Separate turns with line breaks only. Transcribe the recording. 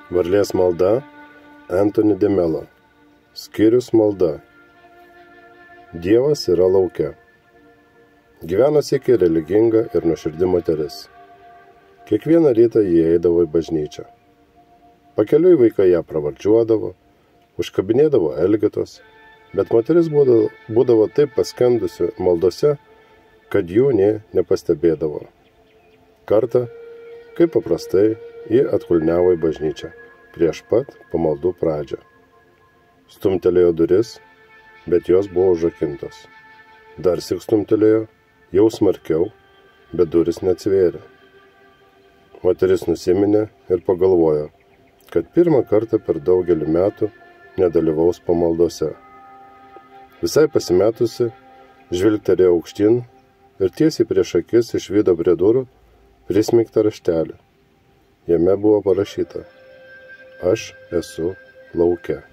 Varlės malda, Anthony de Mello. Skyrius malda. Dievas yra lauke. Gyveno siekiai religinga ir nuoširdi moteris. Kiekvieną rytą jie eidavo į bažnyčią. Pakeliui vaikai ją pravardžiuodavo, užkabinėdavo elgetos, bet moteris būdavo taip paskendusi maldose, kad jų nė nepastebėdavo. Kartą, kaip paprastai, ji atkulniavo į bažnyčią prieš pat pamaldų pradžią. Stumtelėjo duris, bet jos buvo užrakintos. Dar syk stumtelėjo, jau smarkiau, bet duris neatsivėrė. Moteris nusiminė ir pagalvojo, kad pirmą kartą per daugelį metų nedalyvaus pamaldose. Visai pasimetusi, žvilgtelėjo aukštyn ir tiesiai prieš akis išvydo prie durų prismeigtą raštelį. Jame buvo parašyta: Aš esu lauke.